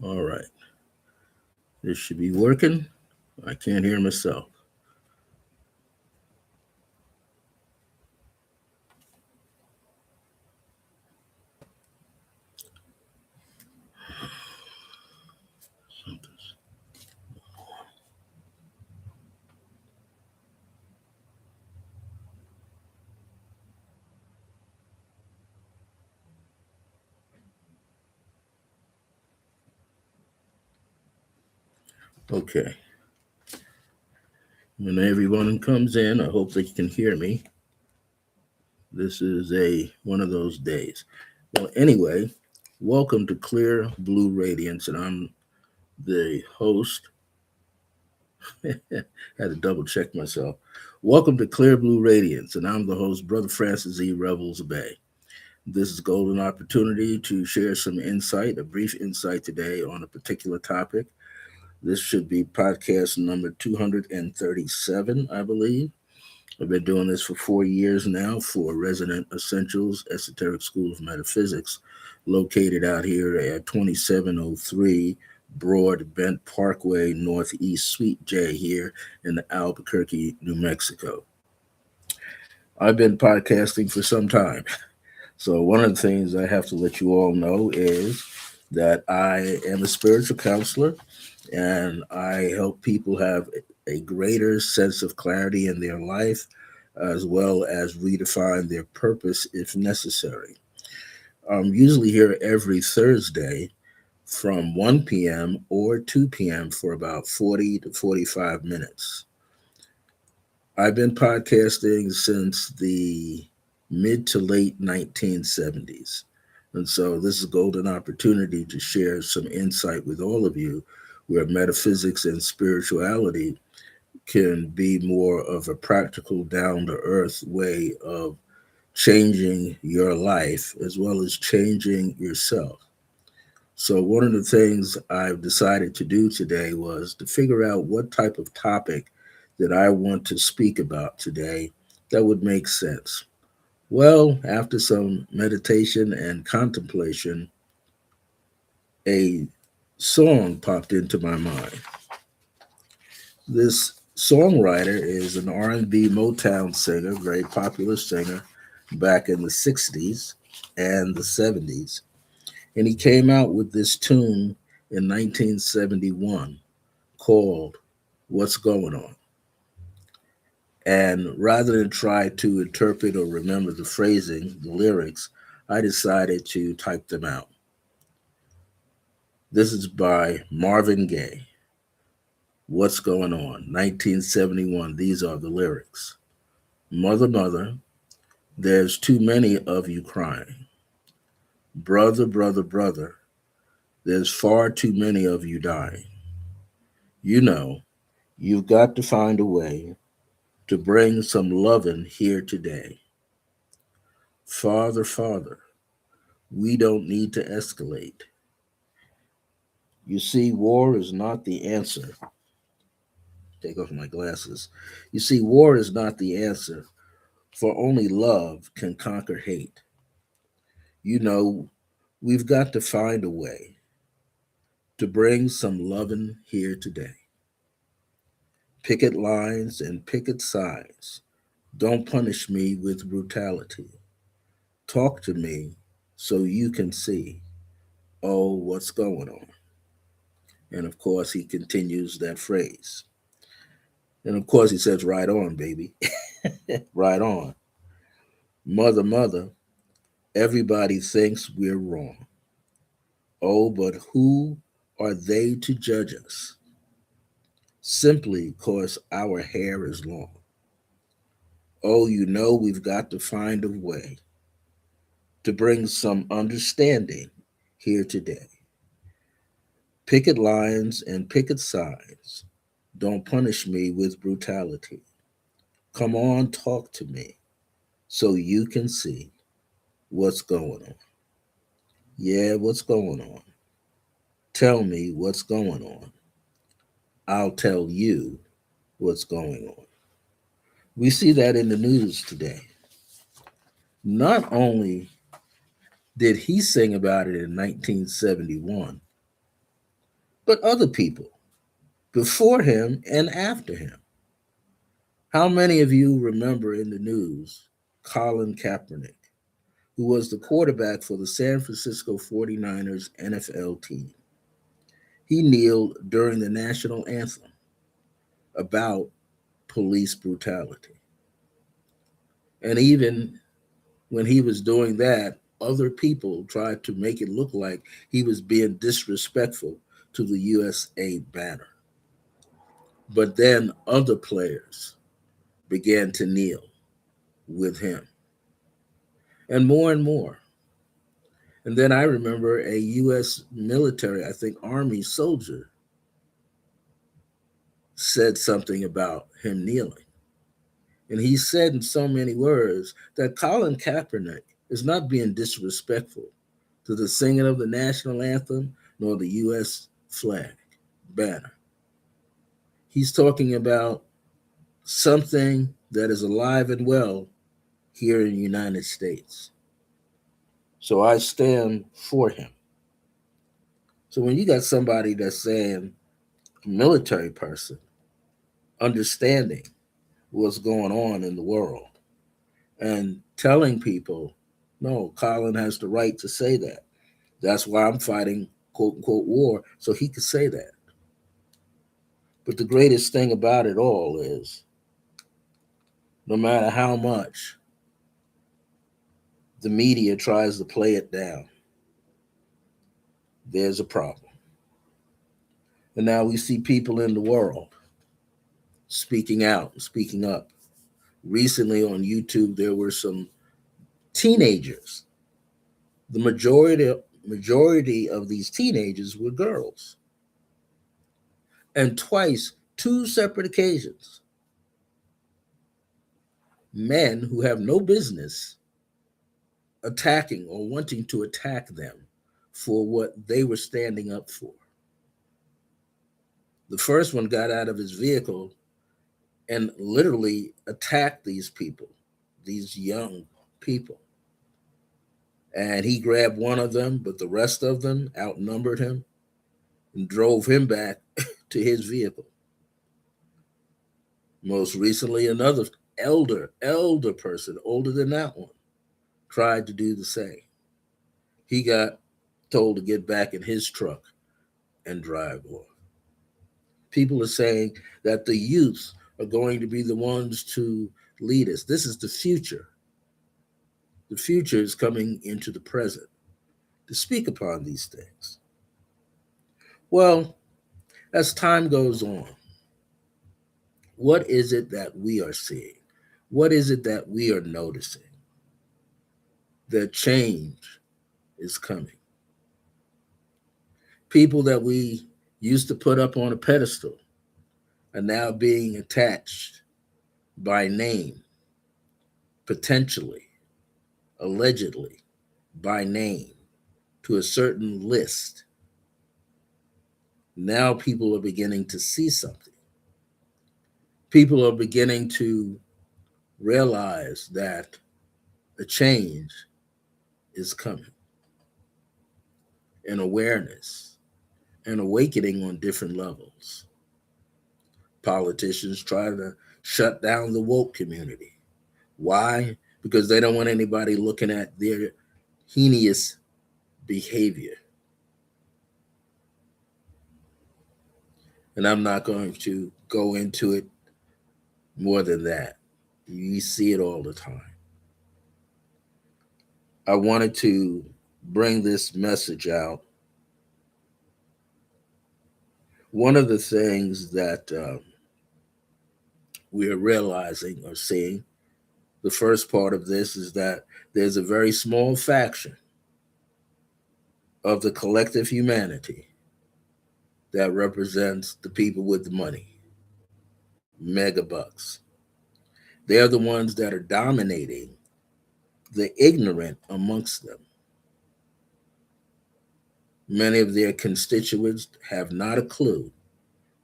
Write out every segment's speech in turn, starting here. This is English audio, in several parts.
All right. This should be working. I can't hear myself. Okay. When everyone comes in, I hope that you can hear me. This is a one of those days. Well, anyway, welcome to Clear Blue Radiance, and I'm the host. Had to double check myself. Welcome to Clear Blue Radiance, and I'm the host, Brother Francis E. Revels-Bey. This is a golden opportunity to share some insight, a brief insight today on a particular topic. This should be podcast number 237, I believe. I've been doing this for 4 years now for Resonant Essentials Esoteric School of Metaphysics, located out here at 2703 Broad Bent Parkway, Northeast Suite J, here in Albuquerque, New Mexico. I've been podcasting for some time. So, one of the things I have to let you all know is that I am a spiritual counselor and I help people have a greater sense of clarity in their life as well as redefine their purpose if necessary. I'm usually here every Thursday from 1 p.m. or 2 p.m. for about 40 to 45 minutes. I've been podcasting since the mid to late 1970s. And so this is a golden opportunity to share some insight with all of you where metaphysics and spirituality can be more of a practical, down to earth way of changing your life as well as changing yourself. So, one of the things I've decided to do today was to figure out what type of topic that I want to speak about today that would make sense. Well, after some meditation and contemplation, a song popped into my mind. This songwriter is an R&B Motown singer, very popular singer back in the 60s and the 70s. And he came out with this tune in 1971 called What's Going On. And rather than try to interpret or remember the phrasing, the lyrics, I decided to type them out. This is by Marvin Gaye. What's Going On? 1971. These are the lyrics. Mother, mother, there's too many of you crying. Brother, brother, brother, there's far too many of you dying. You know, you've got to find a way to bring some lovin' here today. Father, Father, we don't need to escalate. You see, war is not the answer. Take off my glasses. You see, war is not the answer, for only love can conquer hate. You know, we've got to find a way to bring some lovin' here today. Picket lines and picket signs. Don't punish me with brutality. Talk to me so you can see, oh, what's going on. And of course, he continues that phrase. And of course, he says, right on, baby. Right on. Mother, mother, everybody thinks we're wrong. Oh, but who are they to judge us? Simply because our hair is long. Oh, you know, we've got to find a way to bring some understanding here today. Picket lines and picket signs. Don't punish me with brutality. Come on, talk to me so you can see what's going on. Yeah, what's going on? Tell me what's going on. I'll tell you what's going on. We see that in the news today. Not only did he sing about it in 1971, but other people before him and after him. How many of you remember in the news Colin Kaepernick, who was the quarterback for the San Francisco 49ers NFL team? He kneeled during the national anthem about police brutality. And even when he was doing that, other people tried to make it look like he was being disrespectful to the USA banner. But then other players began to kneel with him, and more and more. And then I remember a U.S. military, I think Army soldier, said something about him kneeling. And he said in so many words that Colin Kaepernick is not being disrespectful to the singing of the national anthem nor the U.S. flag banner. He's talking about something that is alive and well here in the United States. So I stand for him. So when you got somebody that's saying, a military person, understanding what's going on in the world and telling people, no, Colin has the right to say that. That's why I'm fighting quote unquote war, so he could say that. But the greatest thing about it all is no matter how much the media tries to play it down, there's a problem. And now we see people in the world speaking out, speaking up. Recently on YouTube, there were some teenagers. The majority of these teenagers were girls. And twice, two separate occasions, men who have no business attacking or wanting to attack them for what they were standing up for. The first one got out of his vehicle and literally attacked these people, these young people. And he grabbed one of them, but the rest of them outnumbered him and drove him back to his vehicle. Most recently, another elder person, older than that one, tried to do the same. He got told to get back in his truck and drive off. People are saying that the youth are going to be the ones to lead us. This is the future. The future is coming into the present to speak upon these things. Well, as time goes on, what is it that we are seeing? What is it that we are noticing? That change is coming. People that we used to put up on a pedestal are now being attached by name, potentially, allegedly, by name to a certain list. Now people are beginning to see something. People are beginning to realize that a change is coming, an awareness, an awakening on different levels. Politicians try to shut down the woke community. Why? Because they don't want anybody looking at their heinous behavior. And I'm not going to go into it more than that. You see it all the time. I wanted to bring this message out. One of the things that we are realizing or seeing, the first part of this is that there's a very small faction of the collective humanity that represents the people with the money, mega bucks. They're the ones that are dominating the ignorant amongst them. Many of their constituents have not a clue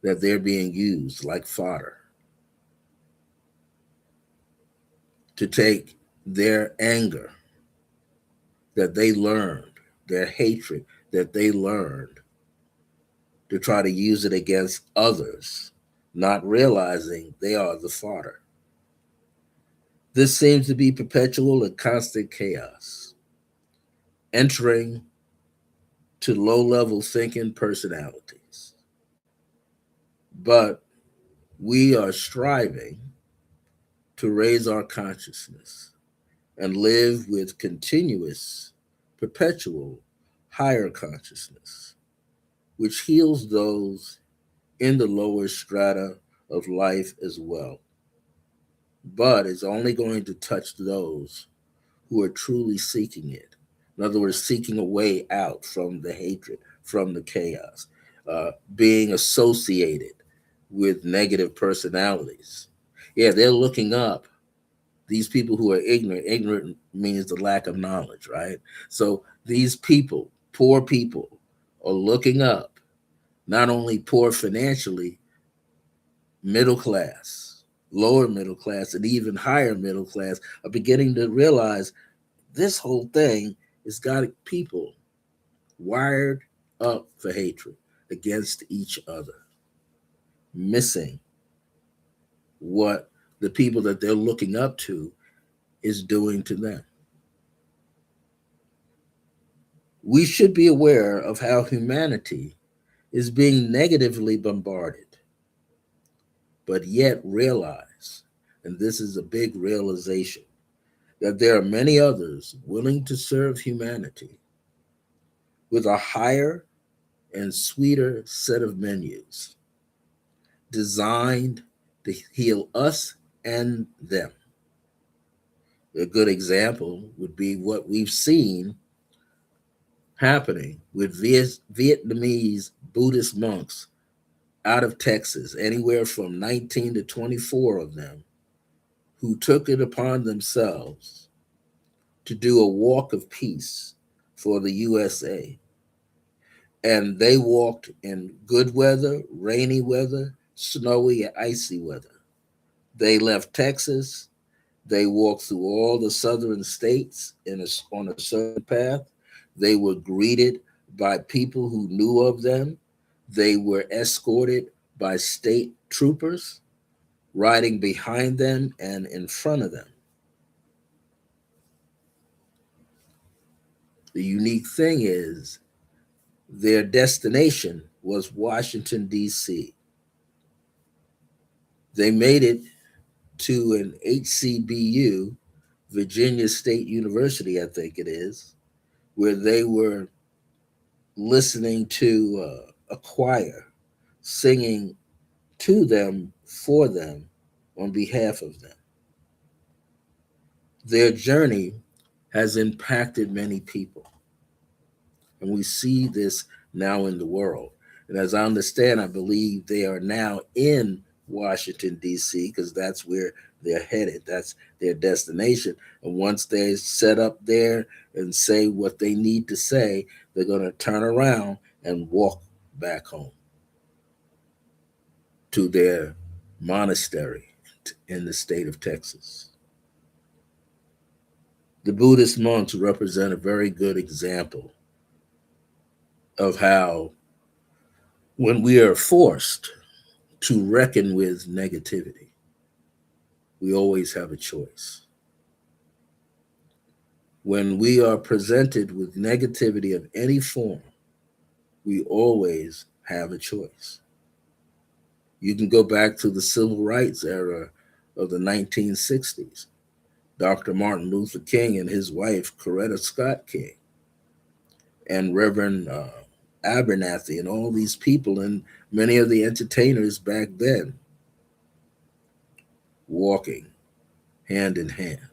that they're being used like fodder to take their anger that they learned, their hatred that they learned to try to use it against others, not realizing they are the fodder. This seems to be perpetual and constant chaos, entering to low level thinking personalities. But we are striving to raise our consciousness and live with continuous, perpetual, higher consciousness, which heals those in the lower strata of life as well, but is only going to touch those who are truly seeking it. In other words, seeking a way out from the hatred, from the chaos, being associated with negative personalities. Yeah, they're looking up these people who are ignorant. Ignorant means the lack of knowledge, right? So these people, poor people, are looking up, not only poor financially, middle class, lower middle class, and even higher middle class, are beginning to realize this whole thing has got people wired up for hatred against each other, missing what the people that they're looking up to is doing to them. We should be aware of how humanity is being negatively bombarded, but yet realize, and this is a big realization, that there are many others willing to serve humanity with a higher and sweeter set of menus designed to heal us and them. A good example would be what we've seen happening with Vietnamese Buddhist monks out of Texas, anywhere from 19 to 24 of them, who took it upon themselves to do a walk of peace for the USA. And they walked in good weather, rainy weather, snowy, icy weather. They left Texas. They walked through all the southern states on a certain path. They were greeted by people who knew of them. They were escorted by state troopers riding behind them and in front of them. The unique thing is their destination was Washington, D.C. They made it to an HCBU, Virginia State University, I think it is, where they were listening to a choir singing to them, for them, on behalf of them. Their journey has impacted many people. And we see this now in the world. And as I understand, I believe they are now in Washington, D.C., because that's where they're headed. That's their destination. And once they set up there and say what they need to say, they're going to turn around and walk back home to their monastery in the state of Texas. The Buddhist monks represent a very good example of how, when we are forced to reckon with negativity, we always have a choice. When we are presented with negativity of any form, we always have a choice. You can go back to the civil rights era of the 1960s. Dr. Martin Luther King and his wife, Coretta Scott King, and Reverend Abernathy, and all these people, and many of the entertainers back then, walking hand in hand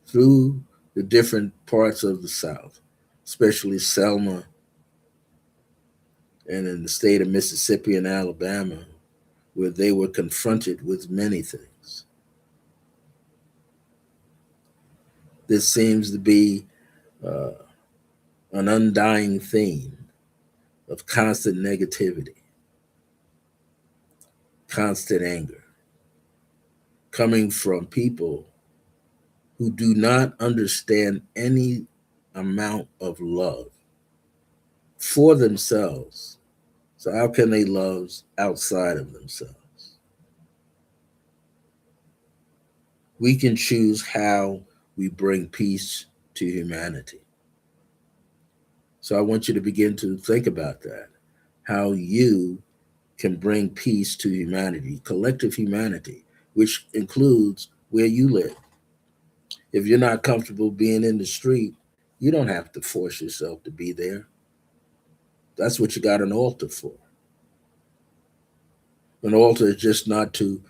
through the different parts of the South, especially Selma and in the state of Mississippi and Alabama, where they were confronted with many things. This seems to be an undying theme of constant negativity, constant anger, coming from people who do not understand any amount of love for themselves So how can they love outside of themselves? We can choose how we bring peace to humanity. So I want you to begin to think about that. How you can bring peace to humanity, collective humanity, which includes where you live. If you're not comfortable being in the street, you don't have to force yourself to be there. That's what you got an altar for. An altar is just not to,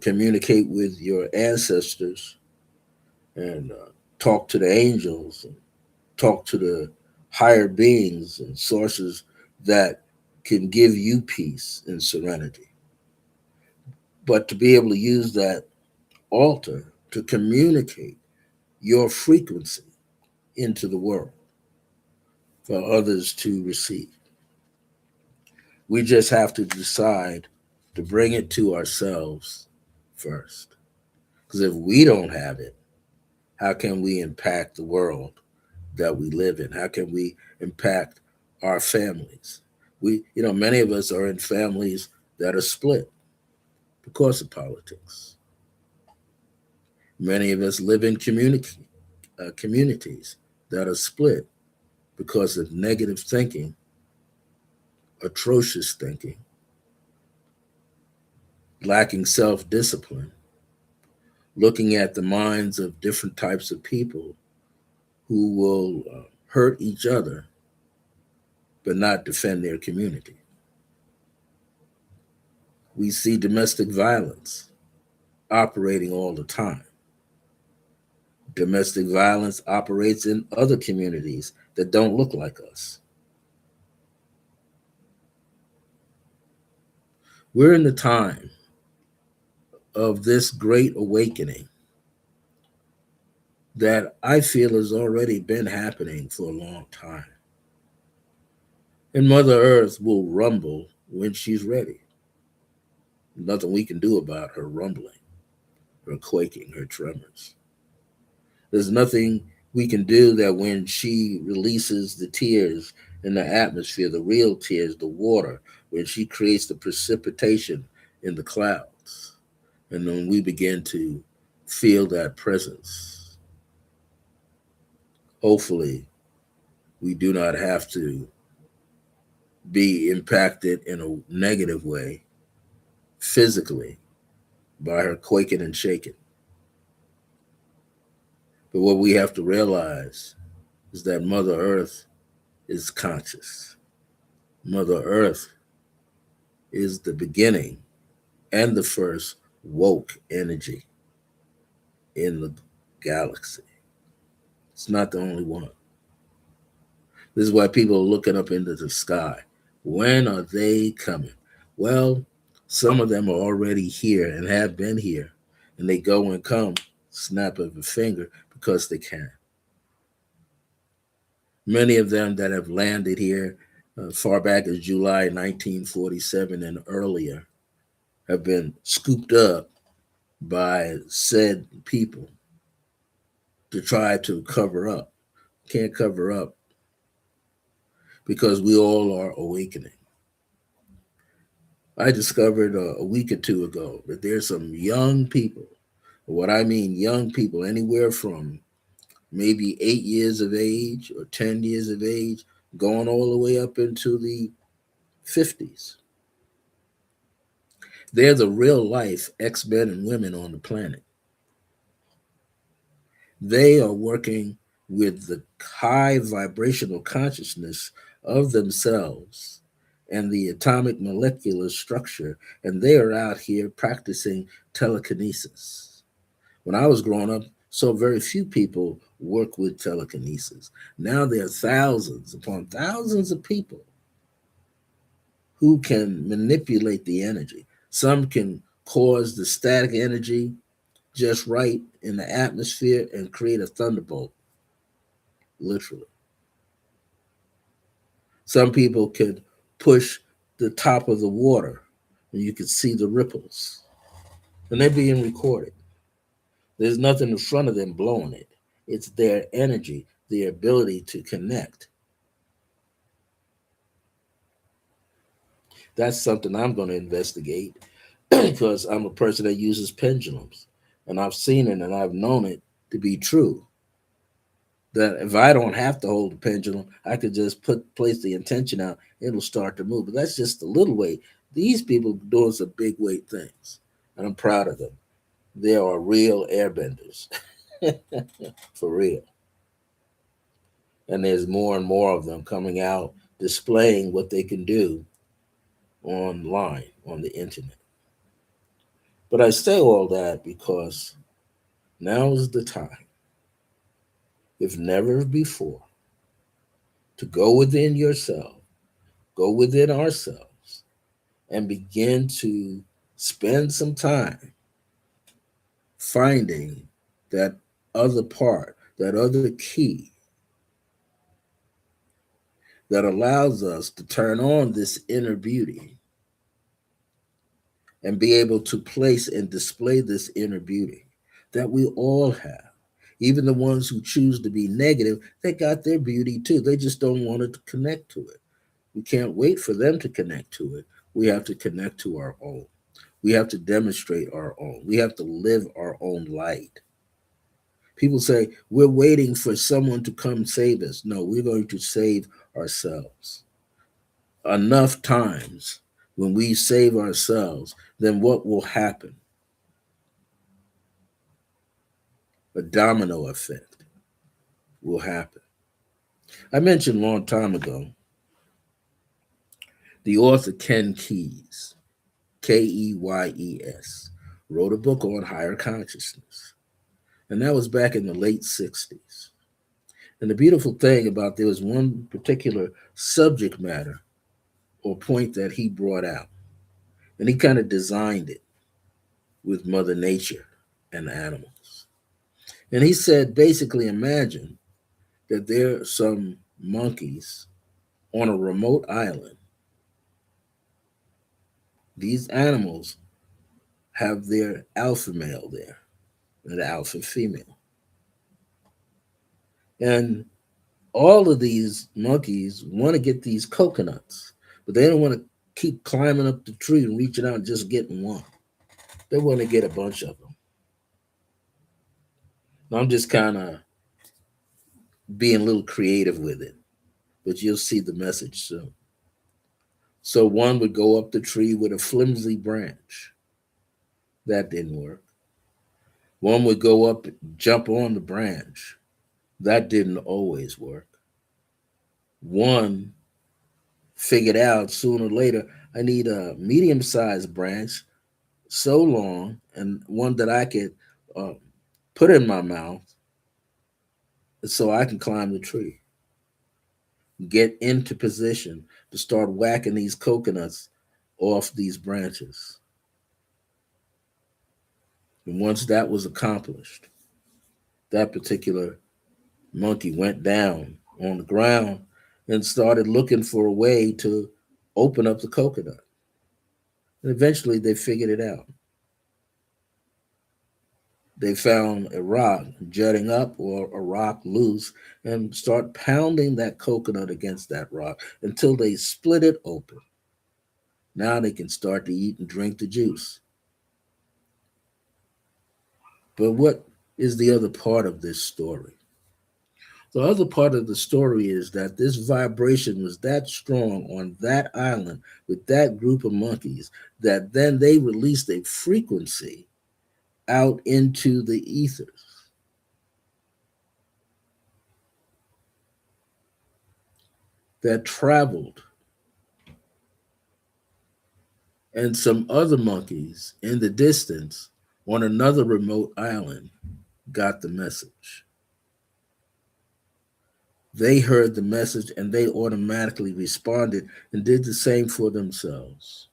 communicate with your ancestors and talk to the angels and talk to the higher beings and sources that can give you peace and serenity. But to be able to use that altar to communicate your frequency into the world for others to receive. We just have to decide to bring it to ourselves first. Because if we don't have it, how can we impact the world that we live in? How can we impact our families? Many of us are in families that are split because of politics. Many of us live in communities that are split because of negative thinking, atrocious thinking, lacking self discipline, looking at the minds of different types of people who will hurt each other but not defend their community. We see domestic violence operating all the time. Domestic violence operates in other communities that don't look like us. We're in the time of this great awakening that I feel has already been happening for a long time. And Mother Earth will rumble when she's ready. Nothing we can do about her rumbling, her quaking, her tremors. There's nothing we can do that when she releases the tears in the atmosphere, the real tears, the water, when she creates the precipitation in the clouds. And then we begin to feel that presence. Hopefully, we do not have to be impacted in a negative way physically by her quaking and shaking. But what we have to realize is that Mother Earth is conscious. Mother Earth is the beginning and the first woke energy in the galaxy. It's not the only one. This is why people are looking up into the sky. When are they coming? Well, some of them are already here and have been here, and they go and come, snap of a finger, because they can. Many of them that have landed here far back as July 1947 and earlier have been scooped up by said people to try to cover up. Can't cover up because we all are awakening. I discovered a week or two ago that there's some young people. What I mean, young people, anywhere from maybe 8 years of age or 10 years of age, going all the way up into the 50s. They're the real life ex-men and women on the planet. They are working with the high vibrational consciousness of themselves and the atomic molecular structure, and they are out here practicing telekinesis. When I was growing up, so very few people work with telekinesis. Now there are thousands upon thousands of people who can manipulate the energy. Some can cause the static energy just right in the atmosphere and create a thunderbolt, literally. Some people could push the top of the water and you could see the ripples. And they're being recorded. There's nothing in front of them blowing it. It's their energy, their ability to connect. That's something I'm going to investigate because I'm a person that uses pendulums, and I've seen it and I've known it to be true. That if I don't have to hold the pendulum, I could just place the intention out, it'll start to move. But that's just a little weight. These people doing some big weight things, and I'm proud of them. They are real airbenders, for real. And there's more and more of them coming out displaying what they can do online on the internet. But I say all that because now is the time, if never before, to go within yourself, go within ourselves, and begin to spend some time finding that other part, that other key that allows us to turn on this inner beauty and be able to place and display this inner beauty that we all have. Even the ones who choose to be negative, they got their beauty too. They just don't want to connect to it. We can't wait for them to connect to it. We have to connect to our own. We have to demonstrate our own. We have to live our own light. People say, we're waiting for someone to come save us. No, we're going to save ourselves. Enough times when we save ourselves, then what will happen? A domino effect will happen. I mentioned a long time ago the author Ken Keyes, Keyes, wrote a book on higher consciousness. And that was back in the late 60s. And the beautiful thing about there was one particular subject matter or point that he brought out. And he kind of designed it with Mother Nature and animals. And he said, basically, imagine that there are some monkeys on a remote island. These animals have their alpha male there and the alpha female. And all of these monkeys want to get these coconuts, but they don't want to keep climbing up the tree and reaching out and just getting one. They want to get a bunch of them. Now, I'm just kind of being a little creative with it, but you'll see the message soon. So one would go up the tree with a flimsy branch. That didn't work. One would go up and jump on the branch. That didn't always work. One figured out sooner or later, I need a medium sized branch so long and one that I could uh, put in my mouth so I can climb the tree, get into position to start whacking these coconuts off these branches. And once that was accomplished, that particular monkey went down on the ground and started looking for a way to open up the coconut. And eventually they figured it out. They found a rock jutting up or a rock loose and start pounding that coconut against that rock until they split it open. Now they can start to eat and drink the juice. But what is the other part of this story? The other part of the story is that this vibration was that strong on that island with that group of monkeys that then they released a frequency out into the ethers that traveled. And some other monkeys in the distance on another remote island got the message. They heard the message and they automatically responded and did the same for themselves.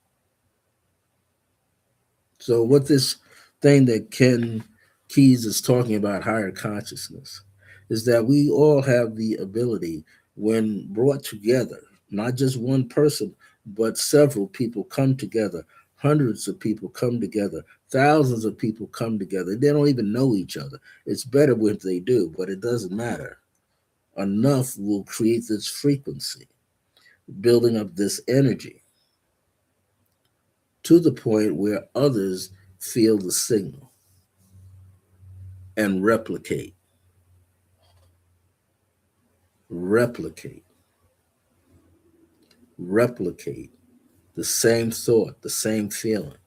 So, what this thing that Ken Keyes is talking about, higher consciousness, is that we all have the ability, when brought together, not just one person, but several people come together, hundreds of people come together, thousands of people come together. They don't even know each other. It's better if they do, but it doesn't matter. Enough will create this frequency, building up this energy. to the point where others feel the signal and replicate, replicate the same thought, the same feeling.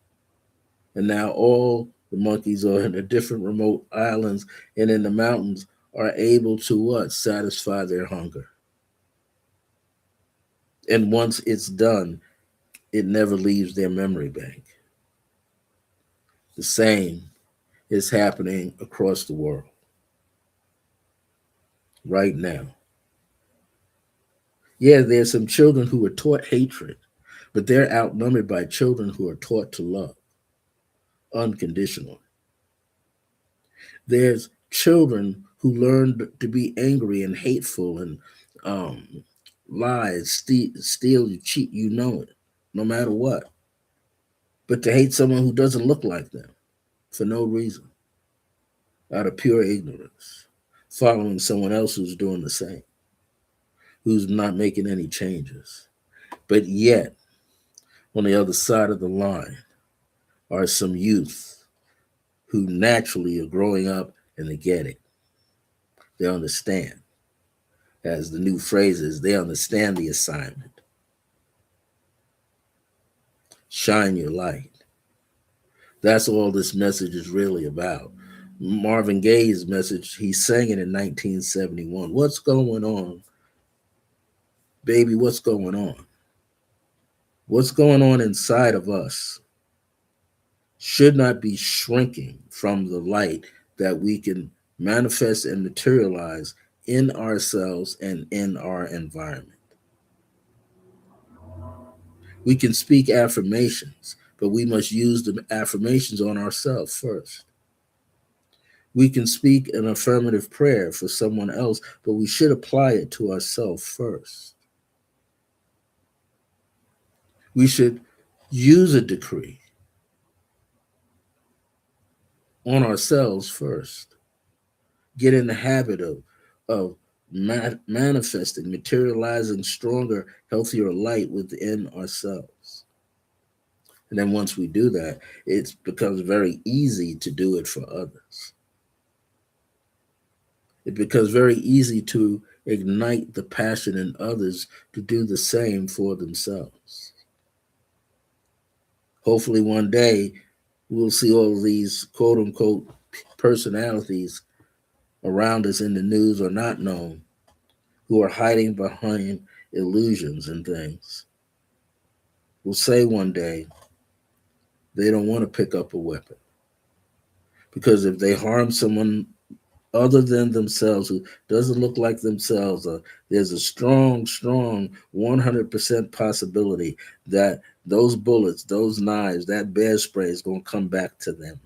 And now all the monkeys are in the different remote islands and in the mountains are able to what? Satisfy their hunger. And once it's done, it never leaves their memory bank. The same is happening across the world right now. Yeah, there's some children who are taught hatred, but they're outnumbered by children who are taught to love unconditionally. There's children who learn to be angry and hateful and um, lies, steal, you cheat, you know it, no matter what. But to hate someone who doesn't look like them for no reason, out of pure ignorance, following someone else who's doing the same, who's not making any changes. But yet, on the other side of the line are some youth who naturally are growing up and they get it. They understand. As the new phrase is, they understand the assignment. Shine your light. That's all this message is really about. Marvin Gaye's message, he sang it in 1971. What's going on, baby? What's going on? What's going on inside of us should not be shrinking from the light that we can manifest and materialize in ourselves and in our environment. We can speak affirmations, but we must use the affirmations on ourselves first. We can speak an affirmative prayer for someone else, but we should apply it to ourselves first. We should use a decree on ourselves first. Get in the habit of manifesting, materializing stronger, healthier light within ourselves. And then once we do that, it becomes very easy to do it for others. It becomes very easy to ignite the passion in others to do the same for themselves. Hopefully, one day we'll see all of these quote unquote personalities around us in the news or not known who are hiding behind illusions and things. Will say one day they don't want to pick up a weapon because if they harm someone other than themselves, who doesn't look like themselves, there's a strong 100% possibility that those bullets, those knives, that bear spray is going to come back to them.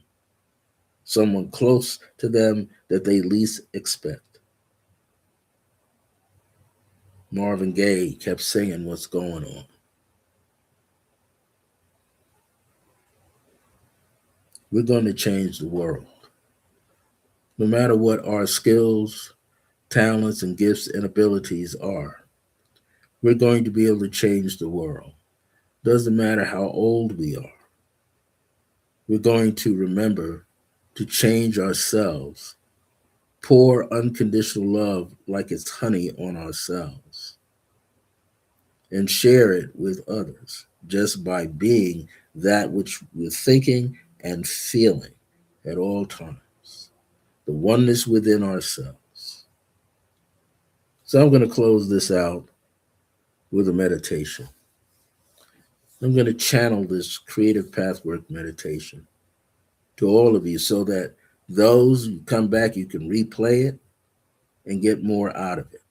Someone close to them that they least expect. Marvin Gaye kept singing what's going on. We're going to change the world. No matter what our skills, talents, and gifts and abilities are, we're going to be able to change the world. Doesn't matter how old we are. We're going to remember to change ourselves, pour unconditional love like it's honey on ourselves, and share it with others just by being that which we're thinking and feeling at all times, the oneness within ourselves. So I'm going to close this out with a meditation. I'm going to channel this creative pathwork meditation to all of you so that those who come back, you can replay it and get more out of it,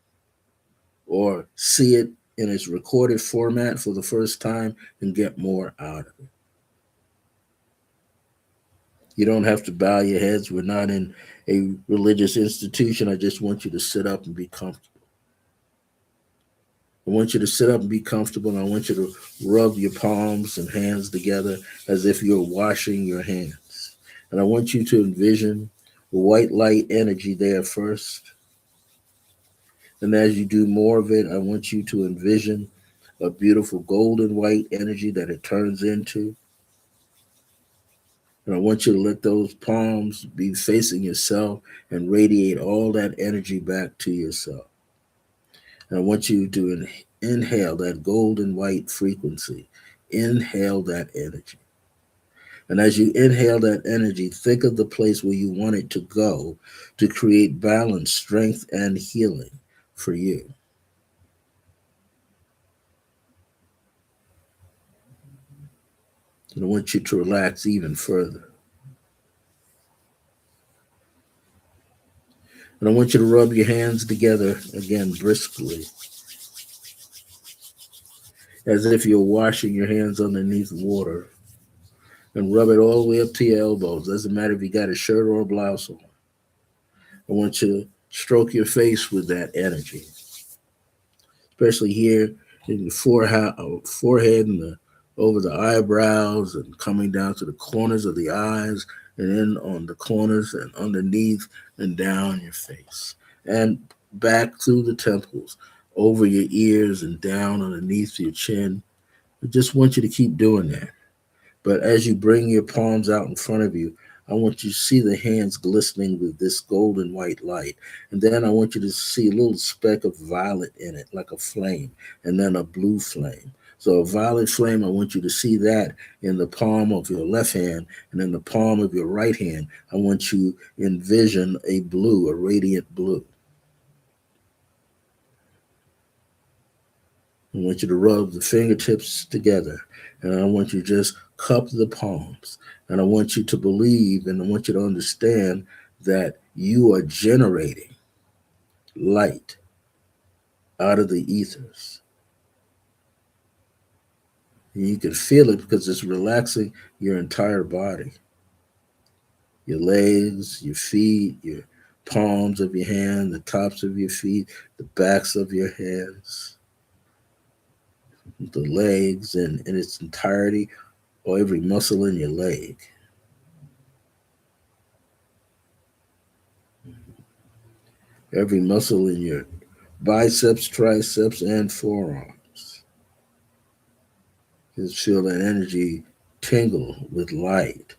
or see it in its recorded format for the first time and get more out of it. You don't have to bow your heads. We're not in a religious institution. I just want you to sit up and be comfortable. I want you to sit up and be comfortable, and I want you to rub your palms and hands together as if you're washing your hands. And I want you to envision the white light energy there first. And as you do more of it, I want you to envision a beautiful golden white energy that it turns into. And I want you to let those palms be facing yourself and radiate all that energy back to yourself. And I want you to inhale that golden white frequency. Inhale that energy. And as you inhale that energy, think of the place where you want it to go to create balance, strength, and healing for you. And I want you to relax even further. And I want you to rub your hands together again briskly, as if you're washing your hands underneath water, and rub it all the way up to your elbows. Doesn't matter if you got a shirt or a blouse on. I want you to stroke your face with that energy, especially here in the forehead and over the eyebrows and coming down to the corners of the eyes and in on the corners and underneath and down your face and back through the temples, over your ears and down underneath your chin. I just want you to keep doing that. But as you bring your palms out in front of you, I want you to see the hands glistening with this golden white light. And then I want you to see a little speck of violet in it, like a flame, and then a blue flame. So a violet flame, I want you to see that in the palm of your left hand, and in the palm of your right hand, I want you to envision a blue, a radiant blue. I want you to rub the fingertips together, and I want you to just cup the palms. And I want you to believe and I want you to understand that you are generating light out of the ethers. And you can feel it because it's relaxing your entire body, your legs, your feet, your palms of your hand, the tops of your feet, the backs of your hands, the legs in its entirety, or every muscle in your leg. Every muscle in your biceps, triceps, and forearms. Just feel that energy tingle with light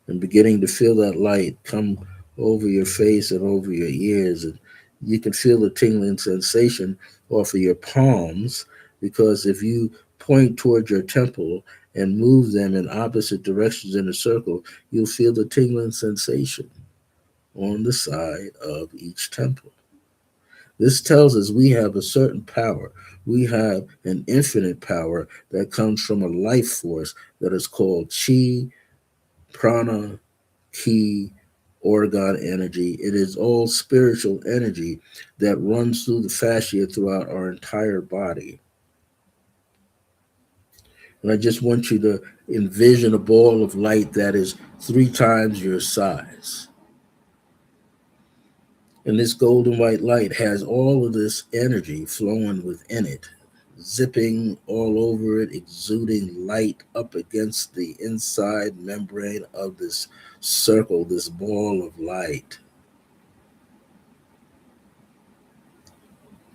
and beginning to feel that light come over your face and over your ears. And you can feel the tingling sensation off of your palms because if you point toward your temple and move them in opposite directions in a circle, you'll feel the tingling sensation on the side of each temple. This tells us we have a certain power. We have an infinite power that comes from a life force that is called chi, prana, ki, organ energy. It is all spiritual energy that runs through the fascia throughout our entire body. And I just want you to envision a ball of light that is 3 times your size. And this golden white light has all of this energy flowing within it, zipping all over it, exuding light up against the inside membrane of this circle, this ball of light.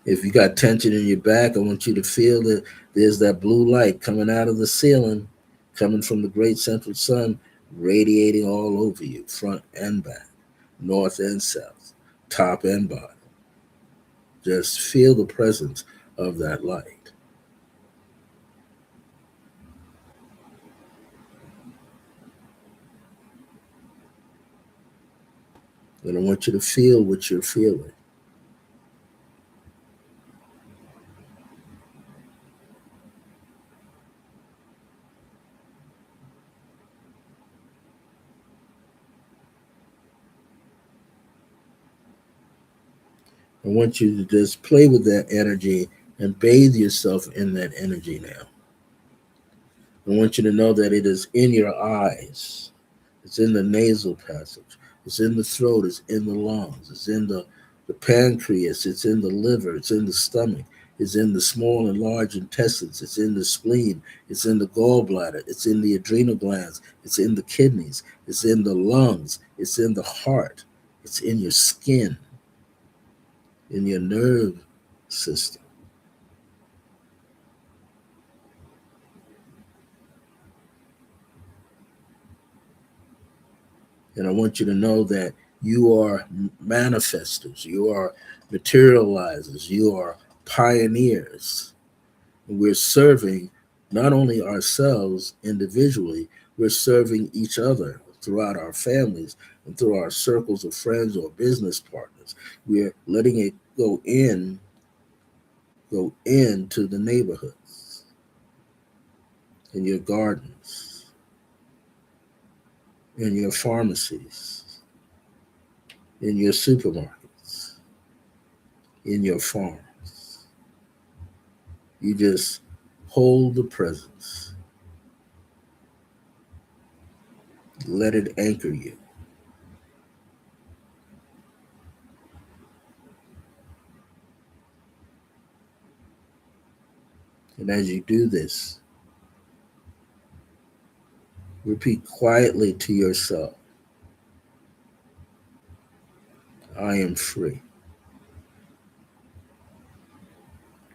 If you got tension in your back, I want you to feel that there's that blue light coming out of the ceiling, coming from the great central sun, radiating all over you, front and back, north and south, top and bottom. Just feel the presence of that light. And I want you to feel what you're feeling. I want you to just play with that energy and bathe yourself in that energy now. I want you to know that it is in your eyes, it's in the nasal passage, it's in the throat, it's in the lungs, it's in the pancreas, it's in the liver, it's in the stomach, it's in the small and large intestines, it's in the spleen, it's in the gallbladder, it's in the adrenal glands, it's in the kidneys, it's in the lungs, it's in the heart, it's in your skin, in your nerve system. And I want you to know that you are manifestors, you are materializers, you are pioneers. And we're serving not only ourselves individually, we're serving each other throughout our families and through our circles of friends or business partners. We're letting it go into the neighborhoods, in your gardens, in your pharmacies, in your supermarkets, in your farms. You just hold the presence. Let it anchor you. And as you do this, repeat quietly to yourself, I am free.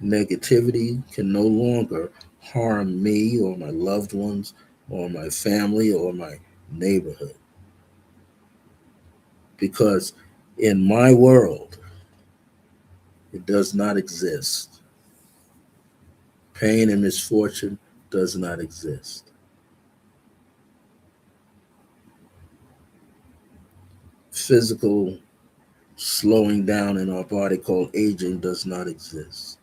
Negativity can no longer harm me or my loved ones or my family or my neighborhood. Because in my world, it does not exist. Pain and misfortune does not exist. Physical slowing down in our body called aging does not exist.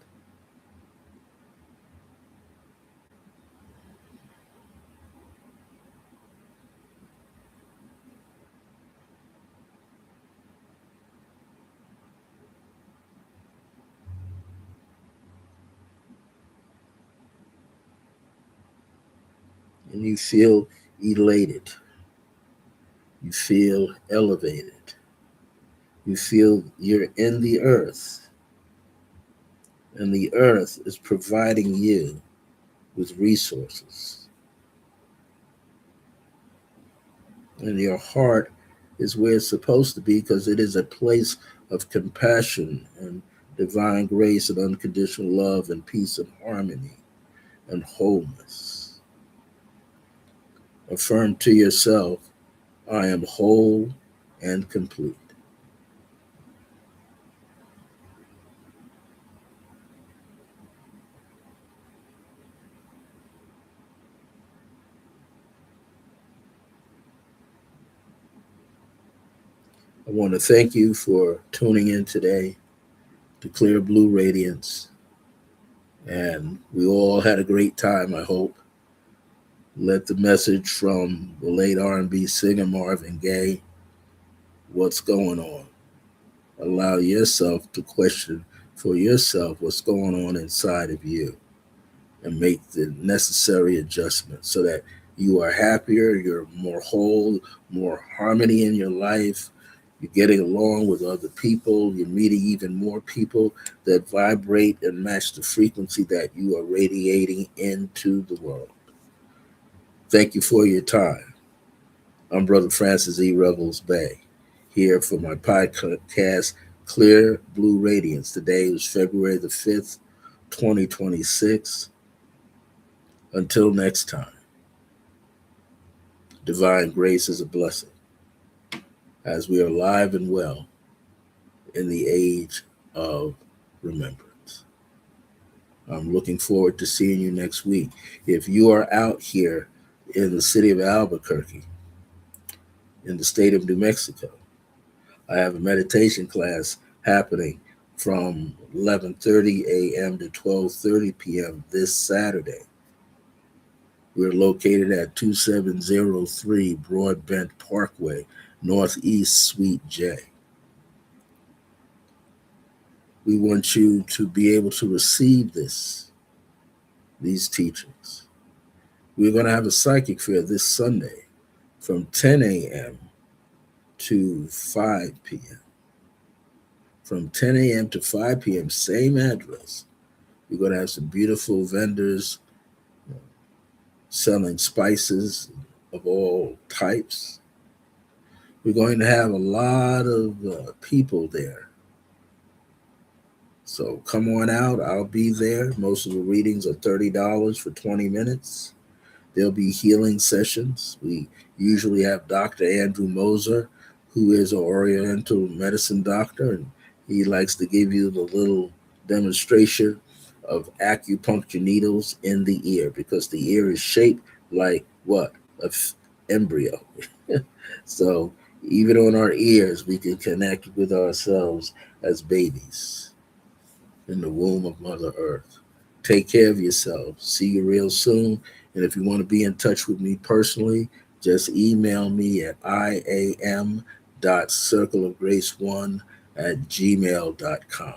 And you feel elated. You feel elevated. You feel you're in the earth, and the earth is providing you with resources. And your heart is where it's supposed to be because it is a place of compassion and divine grace and unconditional love and peace and harmony and wholeness. Affirm to yourself, I am whole and complete. I want to thank you for tuning in today to Clear Blue Radiance. And we all had a great time, I hope. Let the message from the late R&B singer Marvin Gaye, what's going on? Allow yourself to question for yourself what's going on inside of you and make the necessary adjustments so that you are happier, you're more whole, more harmony in your life, you're getting along with other people, you're meeting even more people that vibrate and match the frequency that you are radiating into the world. Thank you for your time. I'm Brother Francis E. Revels-Bey, here for my podcast, Clear Blue Radiance. Today is February the 5th, 2026. Until next time, divine grace is a blessing as we are alive and well in the age of remembrance. I'm looking forward to seeing you next week. If you are out here in the city of Albuquerque, in the state of New Mexico, I have a meditation class happening from 11:30 a.m. to 12:30 p.m. this Saturday. We're located at 2703 Broadbent Parkway, Northeast Suite J. We want you to be able to receive these teachings. We're going to have a psychic fair this Sunday from 10 a.m. to 5 p.m. From 10 a.m. to 5 p.m., same address. We're going to have some beautiful vendors selling spices of all types. We're going to have a lot of people there. So come on out. I'll be there. Most of the readings are $30 for 20 minutes. There'll be healing sessions. We usually have Dr. Andrew Moser, who is an Oriental medicine doctor, and he likes to give you the little demonstration of acupuncture needles in the ear because the ear is shaped like what? Embryo. So even on our ears, we can connect with ourselves as babies in the womb of Mother Earth. Take care of yourself. See you real soon. And if you want to be in touch with me personally, just email me at iam.circleofgrace1@gmail.com.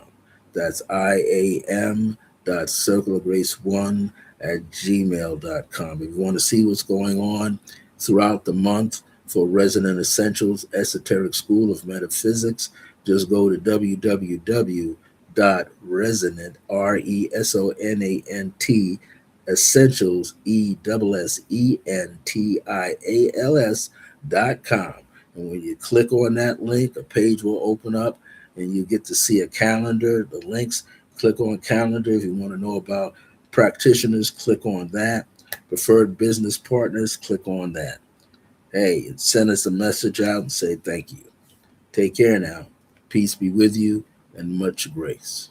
That's iam.circleofgrace1@gmail.com. If you want to see what's going on throughout the month for Resonant Essentials Esoteric School of Metaphysics, just go to www.resonant resonant essentials essentials.com. And when you click on that link, a page will open up and you get to see a calendar, the links. Click on calendar. If you want to know about practitioners, click on that. Preferred business partners, click on that. Hey, send us a message out and say thank you. Take care now. Peace be with you and much grace.